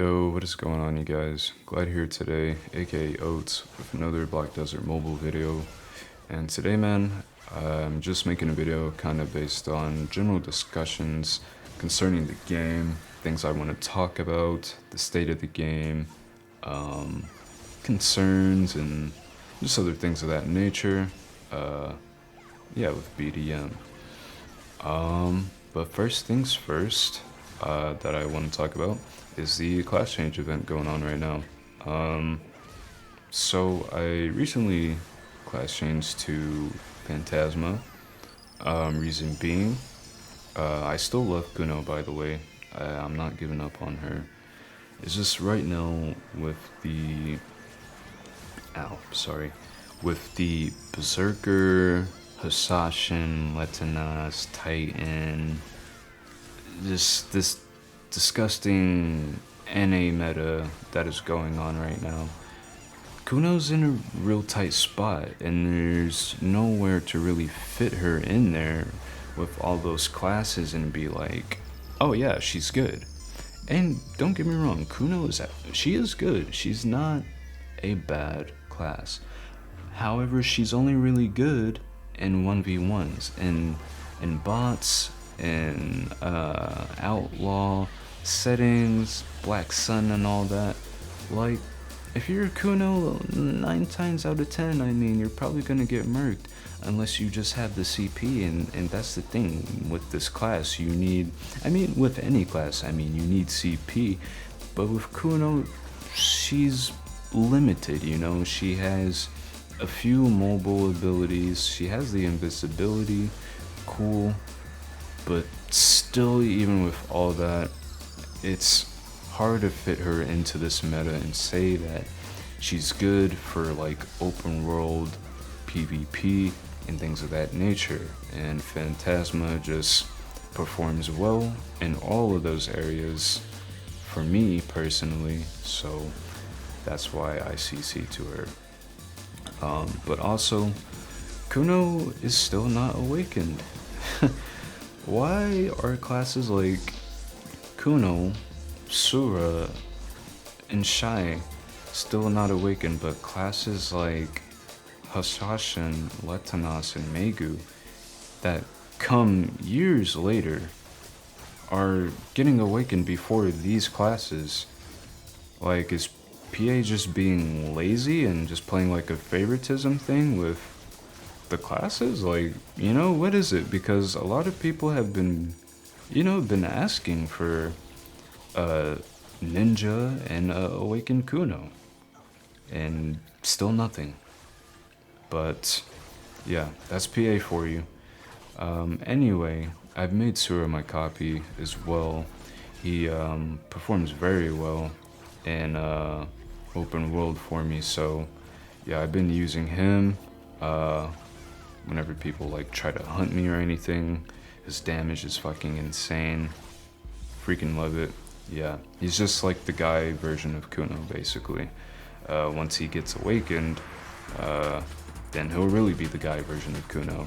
Yo, what is going on, you guys? Glad here today, aka Oats, with another Black Desert mobile video. And today, man, I'm just making a video kind of based on general discussions concerning the game, things I want to talk about, the state of the game, concerns, and just other things of that nature. Yeah, with BDM. But first things first, that I want to talk about is the class change event going on right now. So I recently class changed to Phantasma. Reason being, I still love Kuno, by the way. I'm not giving up on her. It's just right now with the with the Berserker, Hosashin, Letinas, Titan, just this disgusting NA meta that is going on right now. Kuno's in a real tight spot, and there's nowhere to really fit her in there with all those classes and be like, oh yeah, she's good. And don't get me wrong, she is good. She's not a bad class. However, she's only really good in 1v1s, in bots, in outlaw settings, Black Sun and all that. Like, if you're a Kuno, 9 times out of 10, I mean, you're probably gonna get murked unless you just have the CP, and that's the thing with this class. You need, with any class, you need CP, but with Kuno, she's limited, she has a few mobile abilities, she has the invisibility, cool, but still, even with all that, it's hard to fit her into this meta and say that she's good for like open world PvP and things of that nature. And Phantasma just performs well in all of those areas for me personally, so that's why I CC to her. But also, Kuno is still not awakened. Why are classes like Kuno, Sura, and Shai still not awakened, but classes like Hosashin, Letanas, and Megu that come years later are getting awakened before these classes? Like, is PA just being lazy and just playing like a favoritism thing with the classes? Like, what is it? Because a lot of people have been asking for Ninja and Awakened Kuno, and still nothing. But yeah, that's PA for you. Anyway, I've made Sura my copy as well. He performs very well in open world for me, so yeah, I've been using him whenever people like try to hunt me or anything. His damage is fucking insane. Freaking love it. Yeah, he's just like the guy version of Kuno, basically. Once he gets awakened, then he'll really be the guy version of Kuno.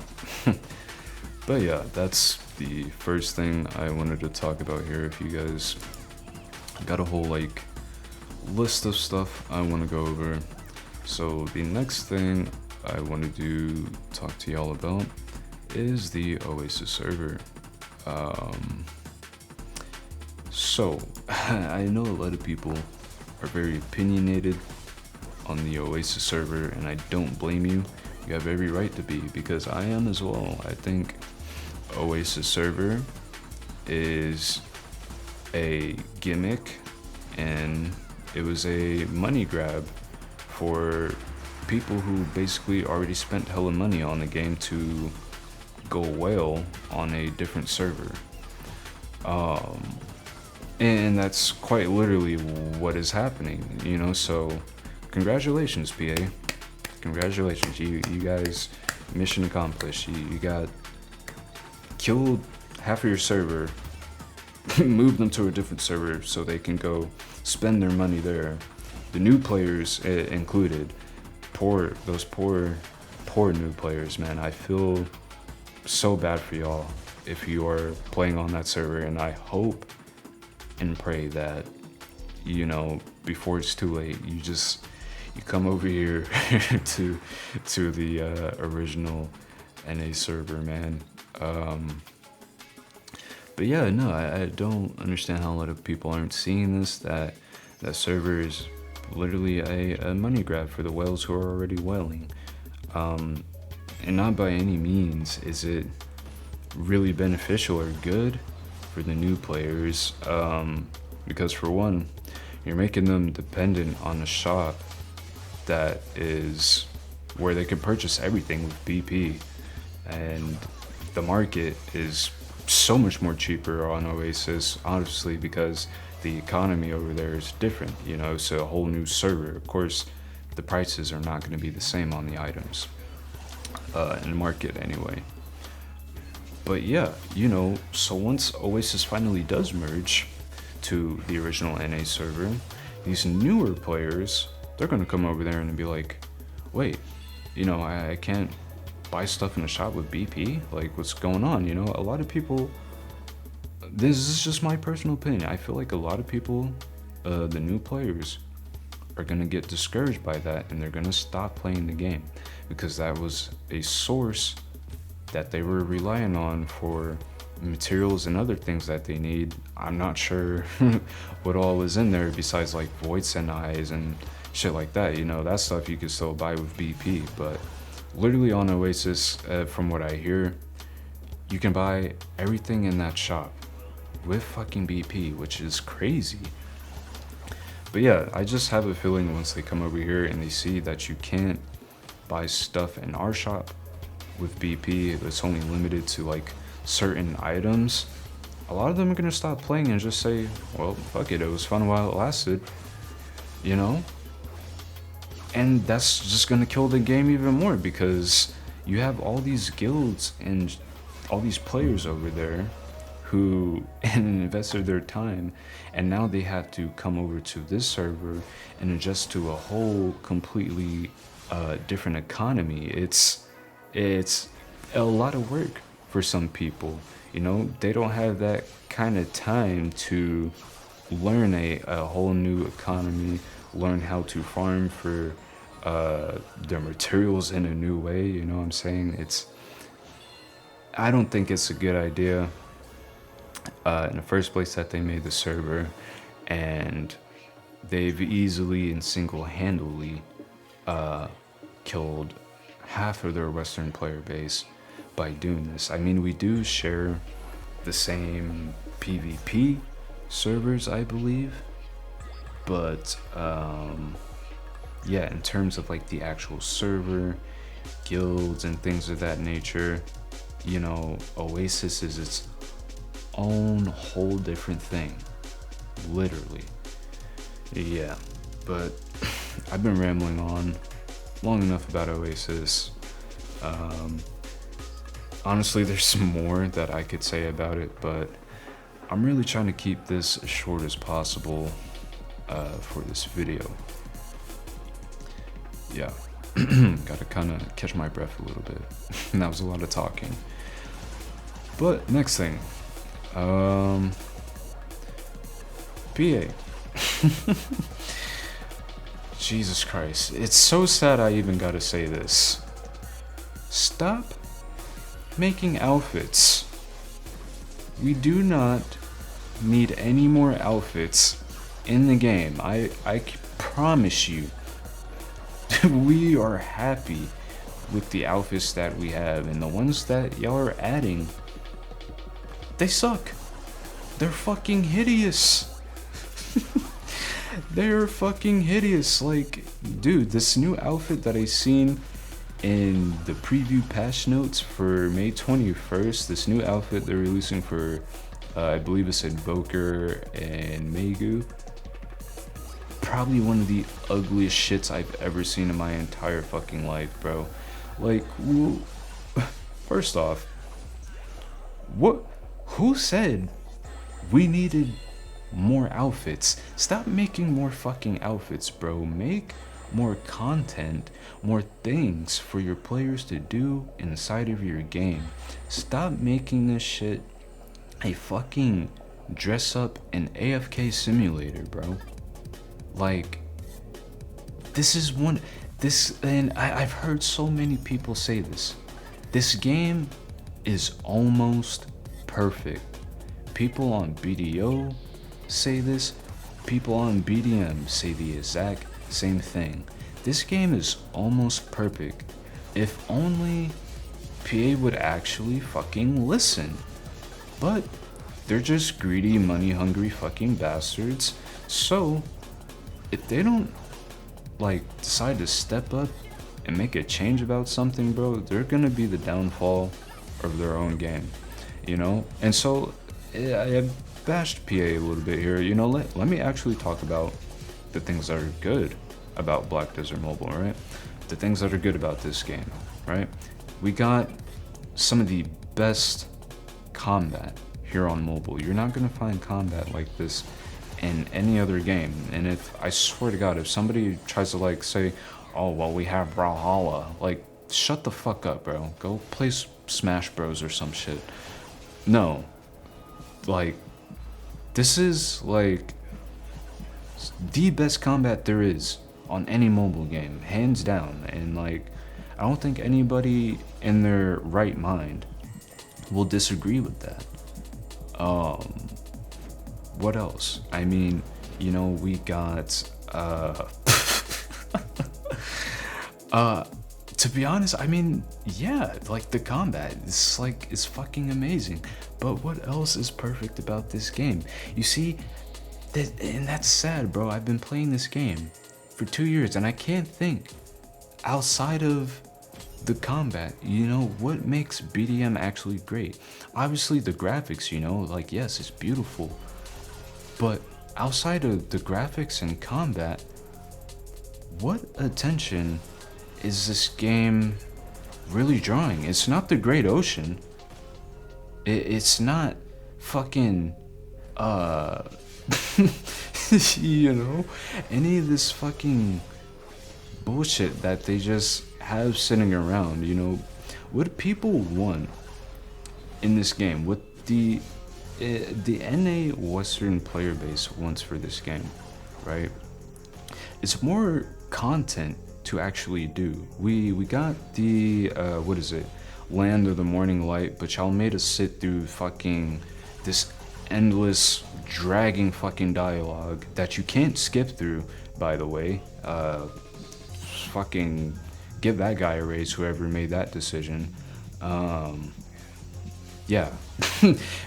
But yeah, that's the first thing I wanted to talk about here. If you guys got a whole like list of stuff I want to go over. So the next thing I want to talk to y'all about is the Oasis server. So I know a lot of people are very opinionated on the Oasis server, and I don't blame you. You have every right to be, because I am as well. I think Oasis server is a gimmick, and it was a money grab for people who basically already spent hella money on the game to go whale on a different server. And that's quite literally what is happening, so congratulations, PA. Congratulations, you guys, mission accomplished. You got killed half of your server, moved them to a different server so they can go spend their money there. The new players included. Those poor new players, man. I feel so bad for y'all if you are playing on that server, and I hope and pray that you know, before it's too late, you come over here to the original NA server, man. But yeah, no, I don't understand how a lot of people aren't seeing this, that server is literally a money grab for the whales who are already whaling. And not by any means is it really beneficial or good for the new players, because for one, you're making them dependent on a shop that is where they can purchase everything with BP, and the market is so much more cheaper on Oasis, honestly, because the economy over there is different, you know. It's a whole new server. Of course, the prices are not going to be the same on the items in the market anyway. But yeah, you know, so once Oasis finally does merge to the original NA server, these newer players, they're going to come over there and be like, wait, you know, I can't buy stuff in a shop with BP? Like, what's going on? You know, a lot of people, this is just my personal opinion, I feel like a lot of people, the new players, are going to get discouraged by that, and they're going to stop playing the game, because that was a source that they were relying on for materials and other things that they need. I'm not sure what all is in there besides like void send eyes and shit like that, you know. That stuff you can still buy with BP, but literally on Oasis, from what I hear, you can buy everything in that shop with fucking BP, which is crazy. But yeah, I just have a feeling once they come over here and they see that you can't buy stuff in our shop with BP, it's only limited to like certain items, a lot of them are gonna stop playing and just say, well, fuck it, it was fun while it lasted, you know? And that's just gonna kill the game even more, because you have all these guilds and all these players over there who invested their time, and now they have to come over to this server and adjust to a whole completely different economy. It's a lot of work for some people, you know. They don't have that kind of time to learn a whole new economy, learn how to farm for their materials in a new way, you know what I'm saying? I don't think it's a good idea in the first place that they made the server, and they've easily and single-handedly killed half of their Western player base by doing this. I mean, we do share the same PvP servers, I believe, but yeah, in terms of like the actual server, guilds, and things of that nature, you know, Oasis is its own whole different thing, literally. Yeah, but I've been rambling on long enough about Oasis. Honestly, there's some more that I could say about it, but I'm really trying to keep this as short as possible for this video. Yeah, gotta kind of catch my breath a little bit. And that was a lot of talking. But next thing, PA. Jesus Christ, it's so sad I even gotta say this. Stop making outfits. We do not need any more outfits in the game. I promise you. We are happy with the outfits that we have, and the ones that y'all are adding, they suck. They're fucking hideous. They're fucking hideous. Like, dude, this new outfit that I seen in the preview patch notes for May 21st, this new outfit they're releasing for, I believe it's Invoker and Megu. Probably one of the ugliest shits I've ever seen in my entire fucking life, bro. Like, first off, who said we needed more outfits? Stop making more fucking outfits, bro. Make more content, more things for your players to do inside of your game. Stop making this shit a fucking dress up and AFK simulator, bro. Like, this is one, this, and I've heard so many people say this. This game is almost perfect. People on BDO say this. People on BDM say the exact same thing. This game is almost perfect. If only PA would actually fucking listen. But they're just greedy, money-hungry fucking bastards. So, if they don't, like, decide to step up and make a change about something, bro, they're gonna be the downfall of their own game, you know? And so, I bashed PA a little bit here, you know, let me actually talk about the things that are good about Black Desert Mobile, right? The things that are good about this game, right? We got some of the best combat here on mobile. You're not gonna find combat like this in any other game. And if, I swear to God, if somebody tries to like say, oh, well, we have Brawlhalla, like, shut the fuck up, bro. Go play Smash Bros or some shit. No. Like, this is like the best combat there is on any mobile game, hands down. And like, I don't think anybody in their right mind will disagree with that. What else? I mean, you know, we got to be honest, I mean, yeah, like the combat is like, is fucking amazing. But what else is perfect about this game? You see, and that's sad, bro. I've been playing this game for 2 years and I can't think outside of the combat, you know, what makes BDM actually great. Obviously the graphics, you know, like, yes, it's beautiful, but outside of the graphics and combat, what attention is this game really drawing? It's not the Great Ocean. It's not fucking you know, any of this fucking bullshit that they just have sitting around. You know, what people want in this game, what the NA Western player base wants for this game, right? It's more content to actually do. We got the what is it, Land of the Morning Light, but y'all made us sit through fucking this endless dragging fucking dialogue that you can't skip through, by the way. Fucking give that guy a raise, whoever made that decision. Yeah.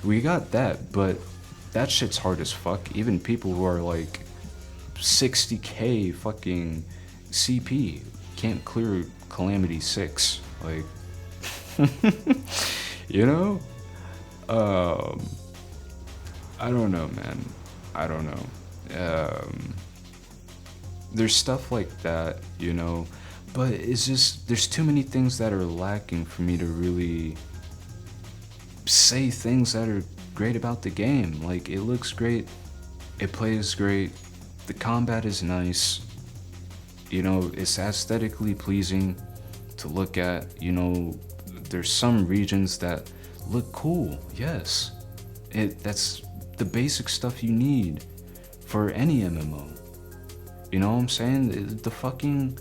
We got that, but that shit's hard as fuck. Even people who are like 60k fucking CP can't clear Calamity 6, like, you know? I don't know, man. I don't know. There's stuff like that, you know, but it's just, there's too many things that are lacking for me to really say things that are great about the game. Like, it looks great, it plays great, the combat is nice, you know, it's aesthetically pleasing to look at, you know, there's some regions that look cool, yes. That's the basic stuff you need for any MMO. You know what I'm saying? The fucking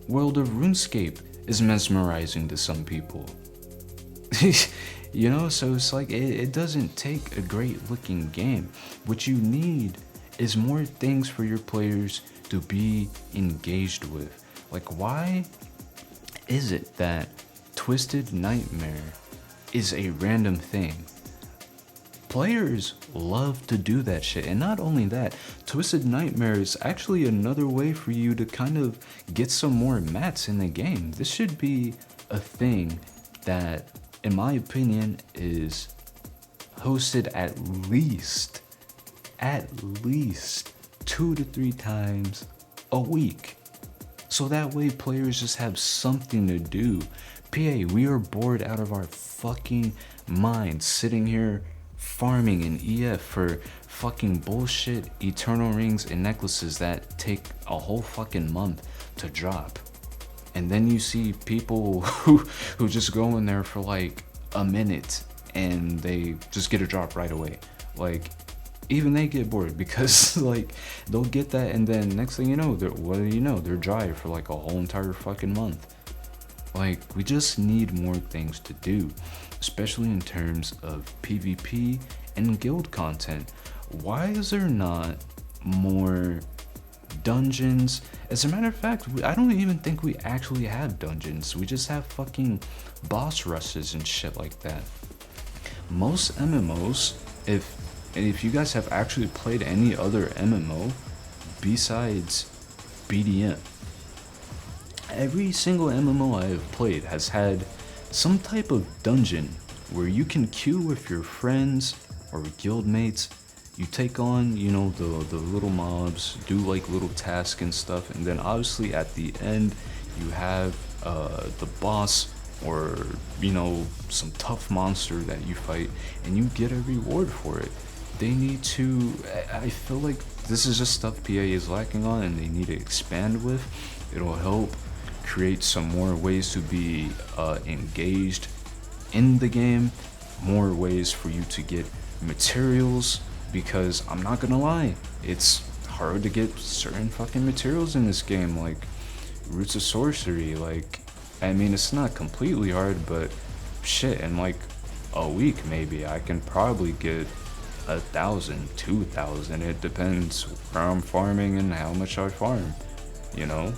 world of RuneScape is mesmerizing to some people. You know, so it's like, it doesn't take a great looking game. What you need is more things for your players to be engaged with. Like, why is it that Twisted Nightmare is a random thing? Players love to do that shit. And not only that, Twisted Nightmare is actually another way for you to kind of get some more mats in the game. This should be a thing that, in my opinion, is hosted at least 2 to 3 times a week. So that way players just have something to do. PA, we are bored out of our fucking minds sitting here farming in EF for fucking bullshit eternal rings and necklaces that take a whole fucking month to drop. And then you see people who just go in there for like a minute and they just get a drop right away. Like, even they get bored because like they'll get that, and then next thing you know, what do you know, they're dry for like a whole entire fucking month. Like, we just need more things to do, especially in terms of PvP and guild content. Why is there not more dungeons? As a matter of fact, I don't even think we actually have dungeons. We just have fucking boss rushes and shit like that. Most MMOs, if you guys have actually played any other MMO besides BDM, every single MMO I have played has had some type of dungeon where you can queue with your friends or guildmates. You take on, you know, the little mobs, do like little tasks and stuff, and then obviously at the end you have the boss, or you know, some tough monster that you fight, and you get a reward for it. They need to, I feel like this is just stuff PA is lacking on, and they need to expand with. It'll help create some more ways to be engaged in the game, more ways for you to get materials, because I'm not gonna lie, it's hard to get certain fucking materials in this game, like roots of sorcery. Like, I mean, it's not completely hard, but shit, in like a week maybe I can probably get 1,000, 2,000. It depends where I'm farming and how much I farm, you know.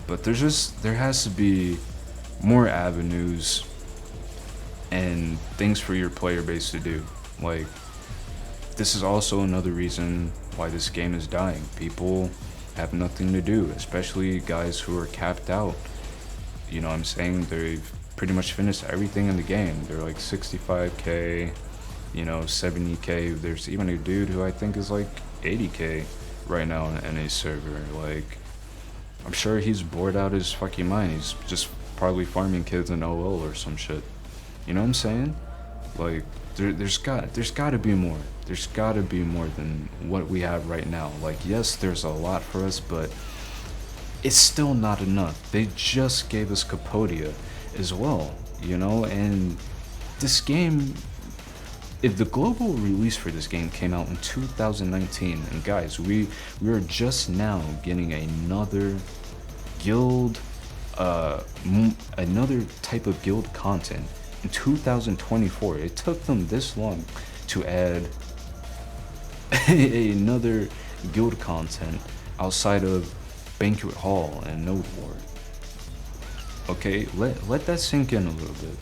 But there has to be more avenues and things for your player base to do. Like, this is also another reason why this game is dying. People have nothing to do, especially guys who are capped out. You know what I'm saying? They've pretty much finished everything in the game. They're like 65k, you know, 70k. There's even a dude who I think is like 80k right now on NA server. Like, I'm sure he's bored out his fucking mind. He's just probably farming kids in OL or some shit. You know what I'm saying? Like, there's got to be more. There's got to be more than what we have right now. Like, yes, there's a lot for us, but it's still not enough. They just gave us Capodia as well, you know? And this game, if the global release for this game came out in 2019, and guys, we are just now getting another guild, another type of guild content in 2024. It took them this long to add another guild content outside of Banquet Hall and Node War. Okay, let that sink in a little bit.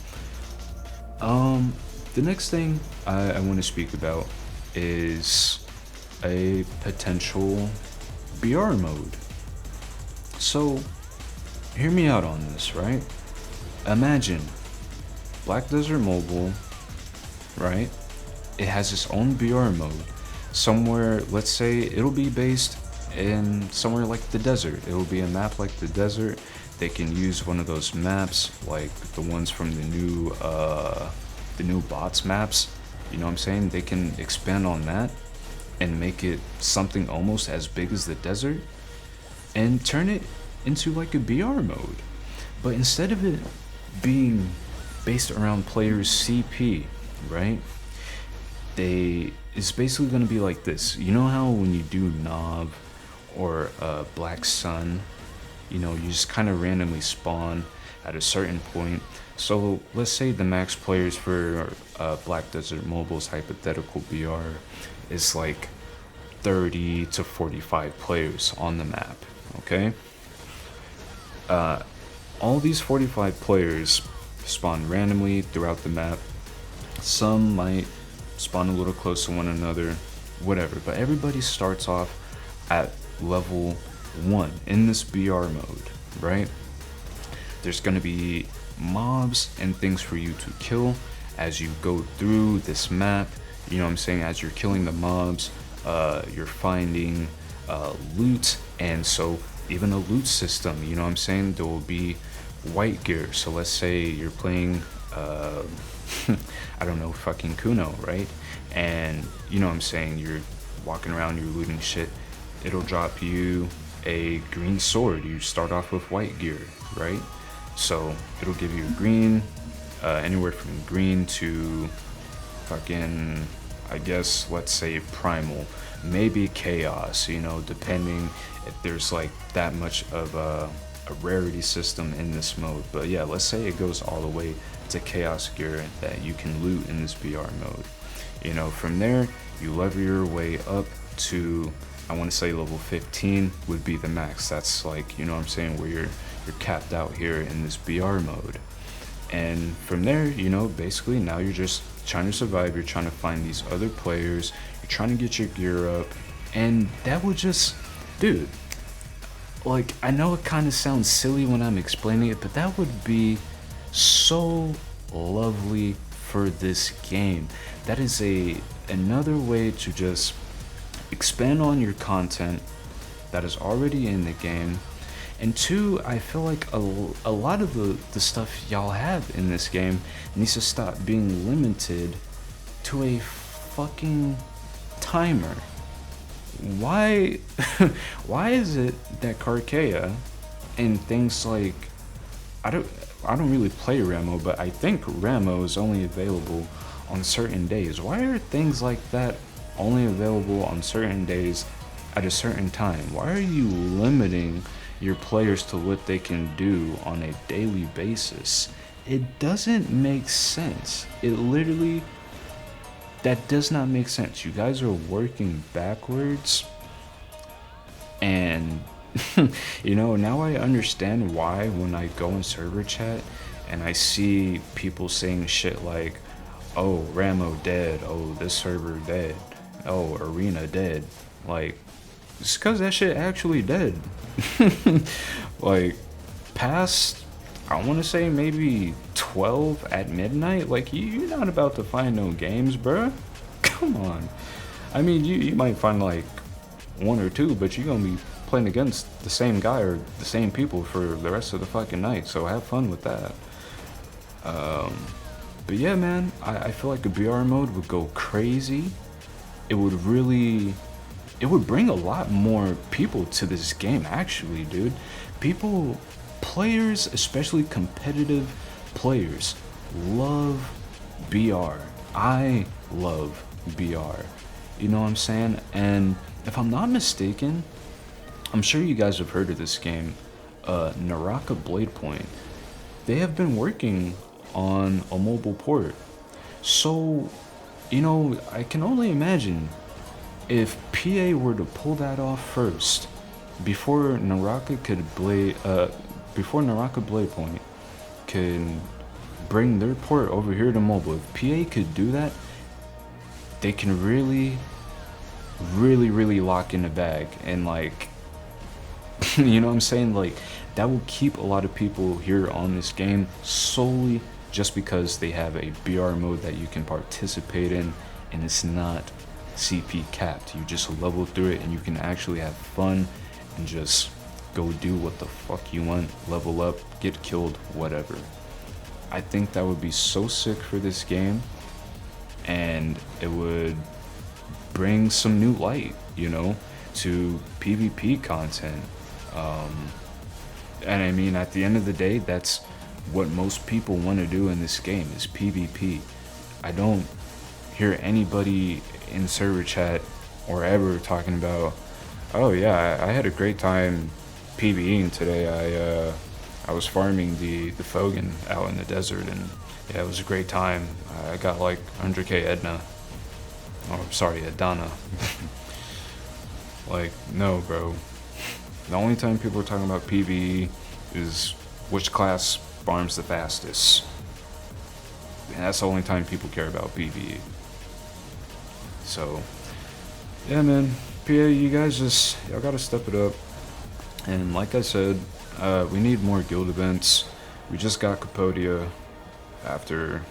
The next thing I want to speak about is a potential BR mode. So, hear me out on this, right? Imagine Black Desert Mobile, right? It has its own BR mode. Somewhere, let's say it'll be based in somewhere like the desert. It will be a map like the desert. They can use one of those maps, like the ones from the new bots maps. You know what I'm saying? They can expand on that and make it something almost as big as the desert and turn it into like a BR mode. But instead of it being based around players' CP, right? It's basically going to be like this. You know how when you do Knob or Black Sun, you know, you just kind of randomly spawn at a certain point. So let's say the max players for Black Desert Mobile's hypothetical BR is like 30 to 45 players on the map, okay? All these 45 players spawn randomly throughout the map. Some might spawn a little close to one another, whatever, but everybody starts off at level 1 in this BR mode, right? There's gonna be mobs and things for you to kill as you go through this map. You know what I'm saying? As you're killing the mobs, you're finding loot, and so even a loot system, you know what I'm saying? There will be white gear. So let's say you're playing I don't know, fucking Kuno, right? And you know what I'm saying, you're walking around, you're looting shit. It'll drop you a green sword. You start off with white gear, right? So it'll give you a green, anywhere from green to fucking, I guess, let's say primal, maybe chaos, you know, depending if there's like that much of a rarity system in this mode. But yeah, let's say it goes all the way to chaos gear that you can loot in this BR mode. You know, from there, you level your way up to, I want to say level 15 would be the max. That's like, you know what I'm saying, where you're capped out here in this BR mode. And from there, you know, basically now you're just trying to survive. You're trying to find these other players. You're trying to get your gear up. And that would just, dude, like, I know it kind of sounds silly when I'm explaining it, but that would be so lovely for this game. That is another way to just expand on your content that is already in the game. And two, I feel like a lot of the stuff y'all have in this game needs to stop being limited to a fucking timer. Why why is it that Karkea and things like, I don't really play Ramo, but I think Ramo is only available on certain days. Why are things like that only available on certain days at a certain time? Why are you limiting your players to what they can do on a daily basis? It doesn't make sense. It literally, that does not make sense. You guys are working backwards, and you know, now I understand why when I go in server chat and I see people saying shit like, oh, Ramo dead, oh, this server dead, oh, arena dead. Like, it's because that shit actually dead. Like, past, I want to say maybe 12 at midnight, like, you're not about to find no games, bruh. Come on. I mean, you might find like one or two, but you're gonna be playing against the same guy or the same people for the rest of the fucking night, so have fun with that. But yeah, man, I feel like a BR mode would go crazy. It would really, it would bring a lot more people to this game, actually, dude. Players, especially competitive players, love BR. I love BR. You know what I'm saying? And if I'm not mistaken, I'm sure you guys have heard of this game, Naraka Bladepoint. They have been working on a mobile port. So, you know, I can only imagine if PA were to pull that off first, before Naraka Bladepoint can bring their port over here to mobile. If PA could do that, they can really lock in the bag, and like, you know what I'm saying? Like, that will keep a lot of people here on this game solely just because they have a BR mode that you can participate in, and it's not CP capped. You just level through it and you can actually have fun and just go do what the fuck you want, level up, get killed, whatever. I think that would be so sick for this game, and it would bring some new light, you know, to PvP content. And I mean, at the end of the day, that's what most people want to do in this game, is PvP. I don't hear anybody in server chat or ever talking about, oh yeah, I had a great time PvEing today. I was farming the Fogan out in the desert, and yeah, it was a great time. I got like 100k Edna. Oh, sorry, Edana. Like, no, bro. The only time people are talking about PvE is which class farms the fastest. And that's the only time people care about PvE. So, yeah, man. PA, you guys y'all gotta step it up. And like I said, we need more guild events. We just got Capodia after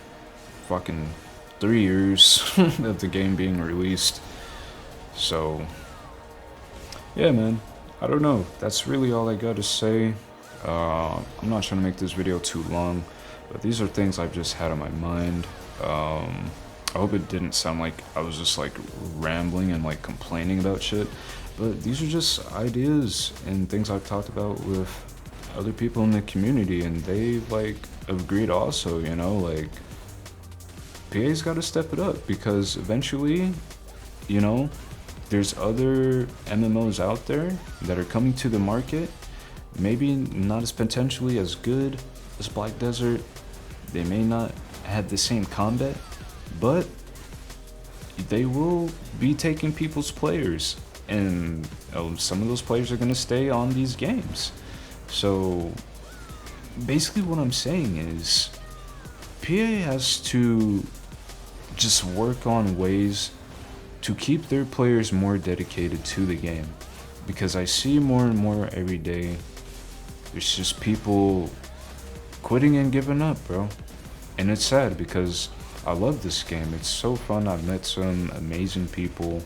fucking 3 years of the game being released. So, yeah, man. I don't know. That's really all I gotta say. I'm not trying to make this video too long, but these are things I've just had on my mind. I hope it didn't sound like I was just like rambling and like complaining about shit, but these are just ideas and things I've talked about with other people in the community, and they like agreed also, you know, like, PA's got to step it up, because eventually, you know, there's other MMOs out there that are coming to the market, maybe not as potentially as good as Black Desert. They may not have the same combat, but they will be taking people's players, and some of those players are going to stay on these games. So basically what I'm saying is PA has to just work on ways to keep their players more dedicated to the game, because I see more and more every day there's just people quitting and giving up, bro. And it's sad, because I love this game. It's so fun. I've met some amazing people.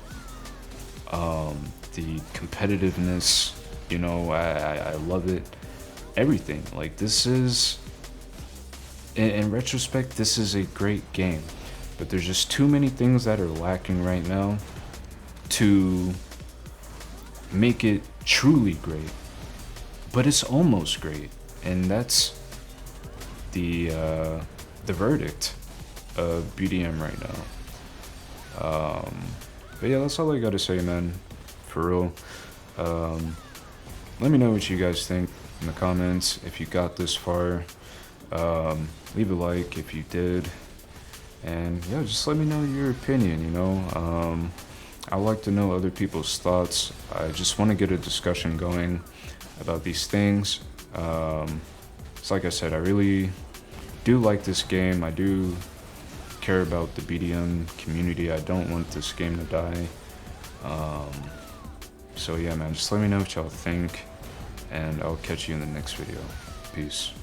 The competitiveness, you know, I love it. Everything. Like, this is, in retrospect, this is a great game. But there's just too many things that are lacking right now to make it truly great. But it's almost great. And that's the verdict of BDM right now. But yeah, that's all I gotta say, man. For real. Let me know what you guys think in the comments. If you got this far, leave a like if you did. And yeah, just let me know your opinion, you know. I like to know other people's thoughts. I just want to get a discussion going about these things. It's like I said, I really do like this game. I do care about the BDM community. I don't want this game to die. So yeah, man, just let me know what y'all think, and I'll catch you in the next video. Peace.